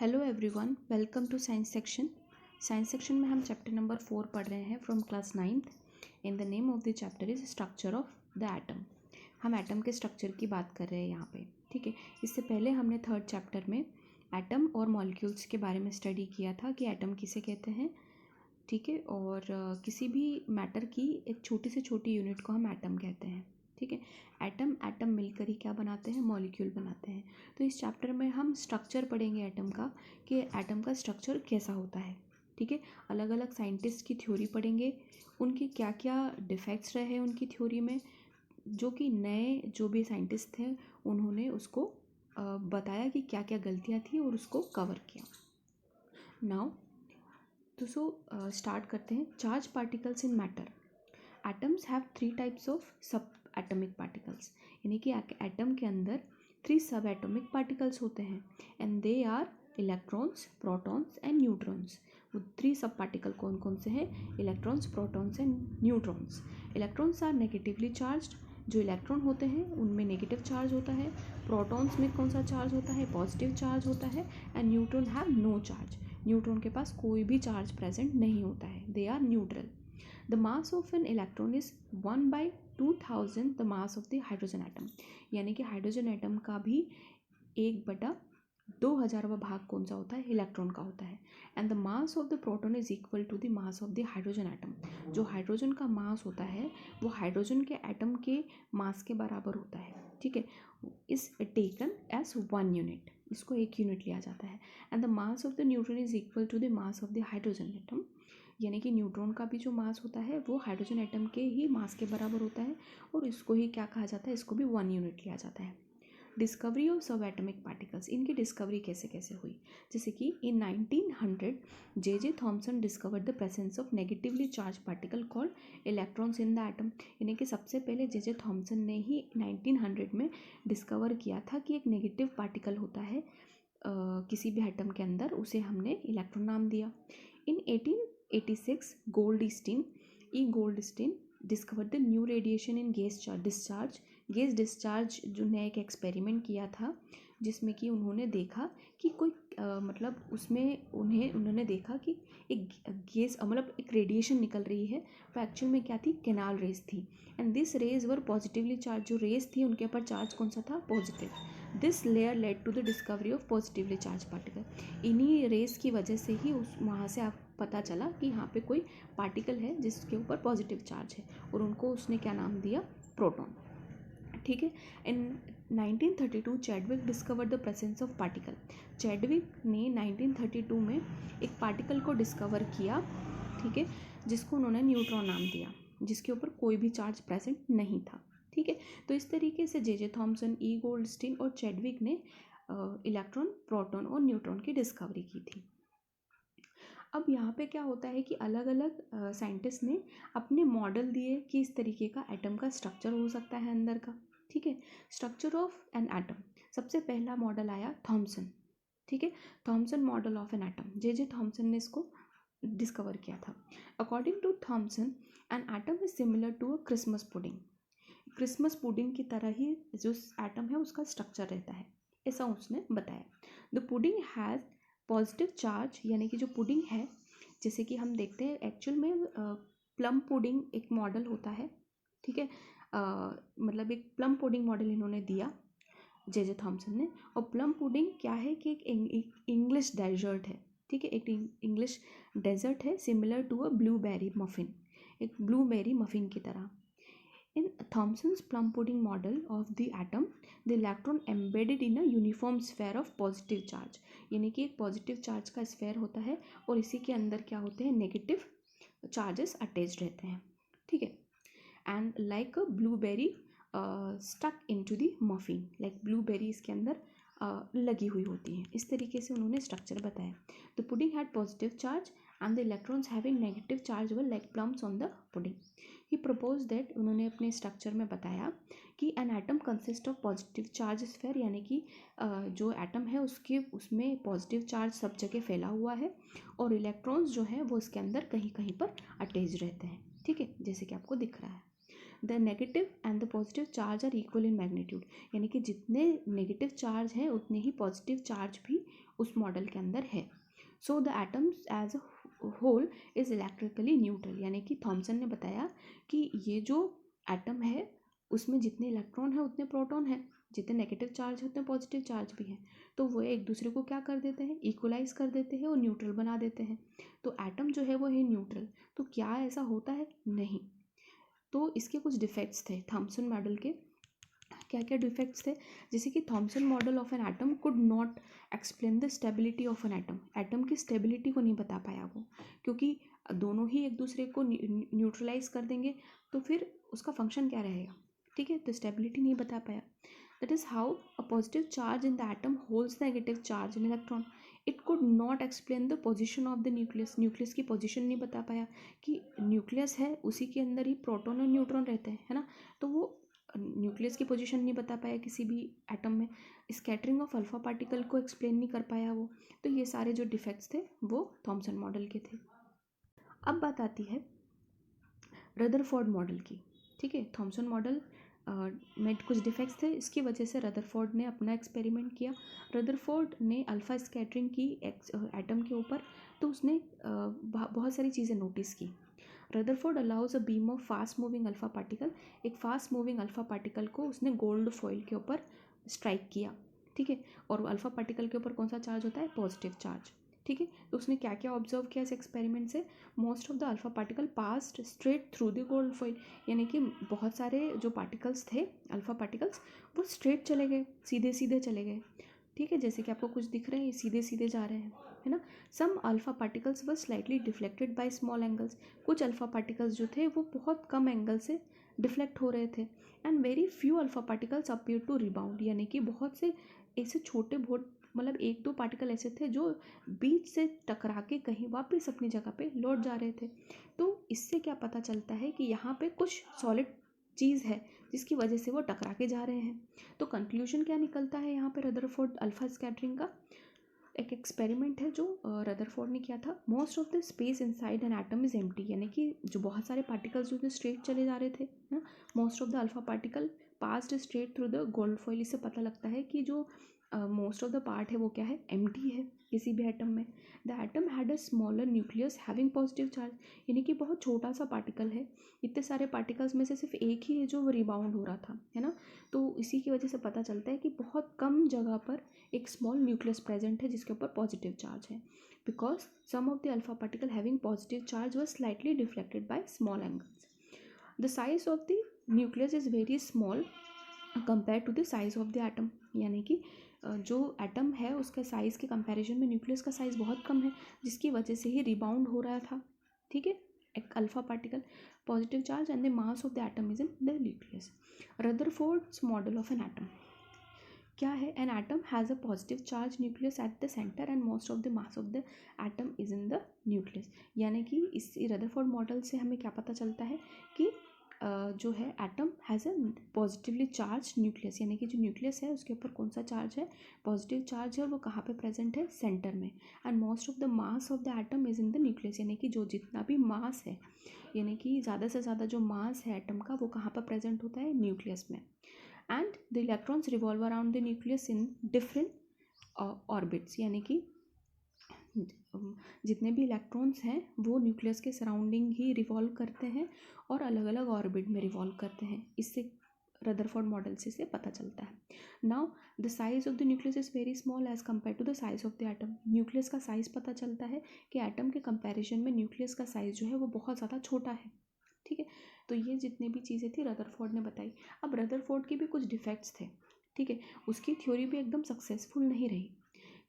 Hello everyone, welcome to science section. Science section में हम chapter number 4 पढ़ रहे हैं from class 9th। In the name of the chapter is structure of the atom. हम atom के structure की बात कर रहे हैं यहाँ पे, ठीक है। इससे पहले हमने थर्ड चैप्टर में एटम और मॉलिक्यूल्स के बारे में स्टडी किया था कि एटम किसे कहते हैं, ठीक है। और किसी भी मैटर की एक छोटी से छोटी यूनिट को हम एटम कहते हैं, ठीक है। एटम मिलकर ही क्या बनाते हैं, मॉलिक्यूल बनाते हैं। तो इस चैप्टर में हम स्ट्रक्चर पढ़ेंगे एटम का, कि एटम का स्ट्रक्चर कैसा होता है, ठीक है। अलग अलग साइंटिस्ट की थ्योरी पढ़ेंगे, उनके क्या क्या डिफेक्ट्स रहे उनकी थ्योरी में, जो कि नए जो भी साइंटिस्ट थे उन्होंने उसको बताया कि क्या क्या गलतियाँ थी और उसको कवर किया। नाउ तो स्टार्ट करते हैं। Charge particles in matter. Atoms have 3 types of सब एटॉमिक पार्टिकल्स, यानी कि एटम के अंदर 3 सब एटॉमिक पार्टिकल्स होते हैं and they are electrons, protons and neutrons. वो 3 सब पार्टिकल कौन कौन से हैं? Electrons, protons and neutrons. Electrons are negatively charged, जो इलेक्ट्रॉन होते हैं उनमें नेगेटिव चार्ज होता है। प्रोटॉन्स में कौन सा चार्ज होता है? पॉजिटिव चार्ज होता है। And neutron have no charge, neutron के पास कोई भी चार्ज प्रेजेंट नहीं होता है, they are neutral. The mass of an electron is 1/2000 the mass of the hydrogen atom, यानी कि हाइड्रोजन एटम का भी 1/2000वां भाग कौन सा होता है? इलेक्ट्रॉन का होता है। And the mass of the proton is equal to the mass of the hydrogen atom. जो हाइड्रोजन का मास होता है वो हाइड्रोजन के एटम के मास के बराबर होता है, ठीक है। इज टेकन एज 1 यूनिट, इसको 1 यूनिट लिया जाता है। And the mass of the neutron is equal to the mass of the hydrogen atom, यानी कि न्यूट्रॉन का भी जो मास होता है वो हाइड्रोजन एटम के ही मास के बराबर होता है, और इसको ही क्या कहा जाता है? इसको भी 1 यूनिट लिया जाता है। डिस्कवरी ऑफ सब एटॉमिक पार्टिकल्स, इनकी डिस्कवरी कैसे कैसे हुई? जैसे कि इन 1900 J Thomson discovered the presence of negatively charge particle called electrons in the atom, यानी कि सबसे पहले जे थॉमसन ने ही 1900 में डिस्कवर किया था कि एक नेगेटिव पार्टिकल होता है किसी भी एटम के अंदर, उसे हमने इलेक्ट्रॉन नाम दिया। इन 1886 Goldstein discovered the new radiation in gas discharge जो ने एक एक्सपेरिमेंट किया था, जिसमें कि उन्होंने देखा कि कोई मतलब उसमें उन्होंने देखा कि एक गैस मतलब एक रेडिएशन निकल रही है, वो एक्चुअल में क्या थी? कैनाल रेज थी। And this rays were positively charge, जो रेज थी उनके ऊपर चार्ज कौन सा था? Positive. This layer led to the discovery of positively charge particle. इन्हीं रेस की वजह से ही वहाँ से आप पता चला कि यहाँ पे कोई पार्टिकल है जिसके ऊपर पॉजिटिव चार्ज है, और उनको उसने क्या नाम दिया? प्रोटॉन, ठीक है। इन 1932 Chadwick discover the presence of particle. Chadwick ने 1932 में एक पार्टिकल को डिस्कवर किया, ठीक है, जिसको उन्होंने न्यूट्रॉन नाम दिया, जिसके ऊपर कोई भी चार्ज प्रेजेंट नहीं था, ठीक है। तो इस तरीके से जे थॉमसन, ई गोल्डस्टीन और चैडविक ने इलेक्ट्रॉन, प्रोटॉन और न्यूट्रॉन की डिस्कवरी की थी। अब यहाँ पे क्या होता है कि अलग अलग साइंटिस्ट ने अपने मॉडल दिए कि इस तरीके का एटम का स्ट्रक्चर हो सकता है अंदर का, ठीक है। स्ट्रक्चर ऑफ एन एटम, सबसे पहला मॉडल आया थॉमसन, ठीक है। Thomson model of an atom, J Thomson ने इसको डिस्कवर किया था। According to Thomson, an atom is similar to a Christmas pudding. Christmas pudding की तरह ही जो एटम है उसका स्ट्रक्चर रहता है, ऐसा उसने बताया। The pudding has positive charge, यानी कि जो पुडिंग है, जैसे कि हम देखते हैं एक्चुअल में प्लम पुडिंग एक मॉडल होता है, ठीक है। मतलब एक प्लम पुडिंग मॉडल इन्होंने दिया जे थॉमसन ने। और प्लम पुडिंग क्या है कि एक इंग्लिश डेजर्ट है, ठीक है, एक इंग्लिश डेजर्ट है, similar to a blueberry muffin, एक ब्लूबेरी मफिन की तरह। In Thomson's plum pudding model of the atom, the electron embedded in a uniform sphere of positive charge, यानी कि एक पॉजिटिव चार्ज का स्फेयर होता है और इसी के अंदर क्या होते हैं? नेगेटिव चार्जेस अटैच्ड रहते हैं, ठीक है। And like a blueberry stuck into the muffin, like blueberry इसके अंदर लगी हुई होती हैं। इस तरीके से उन्होंने स्ट्रक्चर बताया। The pudding had positive charge and the electrons having negative charge were like plums on the pudding. He propose that, उन्होंने अपने स्ट्रक्चर में बताया कि an atom consist of positive charge sphere, यानी कि जो एटम है उसमें पॉजिटिव चार्ज सब जगह फैला हुआ है, और इलेक्ट्रॉन्स जो है वो इसके अंदर कहीं कहीं पर अटैच रहते हैं, ठीक है, जैसे कि आपको दिख रहा है। The negative and the positive charge are equal in magnitude, यानी कि जितने नेगेटिव चार्ज हैं उतने ही पॉजिटिव चार्ज भी उस मॉडल के अंदर है। So the atoms as a whole is electrically neutral, यानी कि थॉमसन ने बताया कि ये जो एटम है उसमें जितने इलेक्ट्रॉन है उतने प्रोटॉन है, जितने नेगेटिव चार्ज है उतने पॉजिटिव चार्ज भी हैं, तो वो एक दूसरे को क्या कर देते हैं, इक्वलाइज कर देते हैं और न्यूट्रल बना देते हैं। तो एटम जो है वो है न्यूट्रल। तो क्या ऐसा होता है? नहीं। तो इसके कुछ डिफेक्ट्स थे थॉमसन मॉडल के। क्या क्या डिफेक्ट्स थे? जैसे कि Thompson model of an atom could not explain the stability of an atom. Atom की स्टेबिलिटी को नहीं बता पाया वो, क्योंकि दोनों ही एक दूसरे को न्यूट्रलाइज कर देंगे तो फिर उसका फंक्शन क्या रहेगा, ठीक है। तो स्टेबिलिटी नहीं बता पाया। That is how a positive charge in the atom holds negative charge in electron. It could not explain the position of the nucleus. Nucleus की पोजिशन नहीं बता पाया कि न्यूक्लियस है उसी के अंदर ही प्रोटॉन और न्यूट्रॉन रहते हैं, है ना। तो वो न्यूक्लियस की पोजीशन नहीं बता पाया किसी भी एटम में। स्कैटरिंग ऑफ अल्फा पार्टिकल को एक्सप्लेन नहीं कर पाया वो। तो ये सारे जो डिफेक्ट्स थे वो थॉमसन मॉडल के थे। अब बात आती है रदरफोर्ड मॉडल की, ठीक है। थॉमसन मॉडल में कुछ डिफेक्ट्स थे, इसकी वजह से रदरफोर्ड ने अपना एक्सपेरिमेंट किया। रदरफोर्ड ने अल्फ़ा स्कैटरिंग की एटम के ऊपर, तो उसने बहुत सारी चीज़ें नोटिस की। Rutherford allows a beam of fast moving alpha particle. एक फास्ट मूविंग अल्फा पार्टिकल को उसने गोल्ड फॉइल के ऊपर स्ट्राइक किया, ठीक है। और अल्फा पार्टिकल के ऊपर कौन सा चार्ज होता है? पॉजिटिव चार्ज, ठीक है। तो उसने क्या क्या ऑब्जर्व किया इस एक्सपेरिमेंट से? Most of the alpha particle passed straight through the gold foil, यानी कि बहुत सारे जो पार्टिकल्स थे अल्फा पार्टिकल्स वो स्ट्रेट चले गए, सीधे सीधे चले गए, ठीक है। जैसे कि आपको कुछ दिख रहे हैं, ये सीधे सीधे जा रहे हैं, है ना। Some alpha particles were slightly deflected by small angles. कुछ अल्फा पार्टिकल्स जो थे वो बहुत कम एंगल से डिफ्लेक्ट हो रहे थे। And very few alpha particles appear to rebound, यानी कि बहुत से ऐसे छोटे बहुत मतलब एक दो पार्टिकल ऐसे थे जो बीच से टकरा के कहीं वापस अपनी जगह पे लौट जा रहे थे। तो इससे क्या पता चलता है कि यहाँ पे कुछ सॉलिड चीज़ है जिसकी वजह से वो टकरा के जा रहे हैं। तो कंक्लूजन क्या निकलता है यहाँ पे रदरफोर्ड अल्फा स्कैटरिंग का? एक एक्सपेरिमेंट है जो रदरफोर्ड ने किया था। Most of the space inside N atom is empty, यानी कि जो बहुत सारे पार्टिकल्स जो स्ट्रेट चले जा रहे थे ना, most of the alpha particle passed straight through the gold foil. इससे पता लगता है कि जो मोस्ट ऑफ द पार्ट है वो क्या है? एम्प्टी है किसी भी एटम में। The atom had a smaller nucleus having positive charge, यानी कि बहुत छोटा सा पार्टिकल है। इतने सारे पार्टिकल्स में से सिर्फ एक ही है जो रिबाउंड हो रहा था, है ना। तो इसी की वजह से पता चलता है कि बहुत कम जगह पर एक स्मॉल न्यूक्लियस प्रेजेंट है जिसके ऊपर पॉजिटिव चार्ज है। Because some of the alpha particle having positive charge was slightly deflected by small angles. The size of the nucleus is very small compare to the size of the atom, यानी कि जो atom है उसका size के comparison में nucleus का size बहुत कम है, जिसकी वजह से ही रिबाउंड हो रहा था, ठीक है। एक alpha particle positive charge and the mass of the atom is in the nucleus. Rutherford's model of an atom क्या है? An atom has a positive charge nucleus at the centre and most of the mass of the atom is in the nucleus. यानी कि इस Rutherford model से हमें क्या पता चलता है कि जो है atom has a positively charge nucleus, यानी कि जो न्यूक्लियस है उसके ऊपर कौन सा चार्ज है? पॉजिटिव चार्ज है, और वो कहाँ पे प्रेजेंट है? सेंटर में। And most of the mass of the atom is in the nucleus, यानी कि जो जितना भी मास है, यानी कि ज़्यादा से ज़्यादा जो मास है एटम का वो कहाँ पर प्रेजेंट होता है? न्यूक्लियस में। And the electrons revolve around the nucleus in different orbits, यानी कि जितने भी इलेक्ट्रॉन्स हैं वो न्यूक्लियस के सराउंडिंग ही रिवॉल्व करते हैं और अलग अलग ऑर्बिट में रिवॉल्व करते हैं। इससे रदरफोर्ड मॉडल से पता चलता है। Now the size of the nucleus is very small as compare to the size of the atom. Nucleus का साइज़ पता चलता है कि एटम के कंपैरिजन में न्यूक्लियस का साइज़ जो है वो बहुत ज़्यादा छोटा है, ठीक है। तो ये जितनी भी चीज़ें थी रदरफोर्ड ने बताई। अब रदरफोर्ड के भी कुछ डिफेक्ट्स थे, ठीक है। उसकी थ्योरी भी एकदम सक्सेसफुल नहीं रही।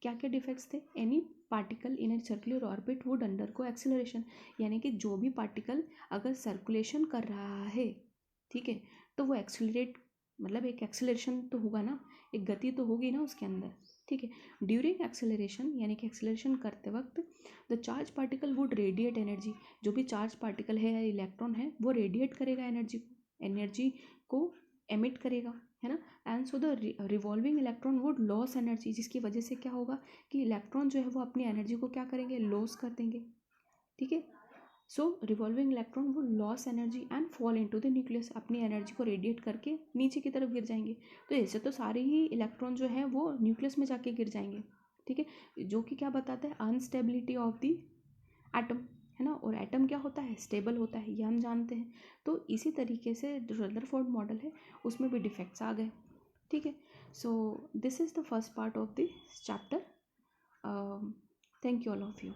क्या क्या डिफेक्ट्स थे? Any particle in a circular orbit would undergo acceleration, यानी कि जो भी पार्टिकल अगर सर्कुलेशन कर रहा है, ठीक है, तो वो एक्सेलरेट मतलब एक एक्सेलरेशन तो होगा ना, एक गति तो होगी ना उसके अंदर, ठीक है। ड्यूरिंग एक्सेलरेशन, यानी कि एक्सेलरेशन करते वक्त the charge particle would radiate energy, जो भी चार्ज पार्टिकल है या इलेक्ट्रॉन है वो रेडिएट करेगा एनर्जी को एमिट करेगा, है ना। And so the revolving electron would loss energy, जिसकी वजह से क्या होगा कि इलेक्ट्रॉन जो है वो अपनी एनर्जी को क्या करेंगे? लॉस कर देंगे, ठीक है। So revolving electron would loss energy and fall into the nucleus, अपनी एनर्जी को रेडिएट करके नीचे की तरफ गिर जाएंगे। तो ऐसे तो सारे ही इलेक्ट्रॉन जो है वो न्यूक्लियस में जाके गिर जाएंगे, ठीक है, जो कि क्या बताता है, अनस्टेबिलिटी ऑफ द एटम, है ना, और एटम क्या होता है, स्टेबल होता है, ये हम जानते हैं। तो इसी तरीके से जो रदरफोर्ड मॉडल है उसमें भी डिफेक्ट्स आ गए। ठीक है, so this is the first part of the chapter. Thank you all of you.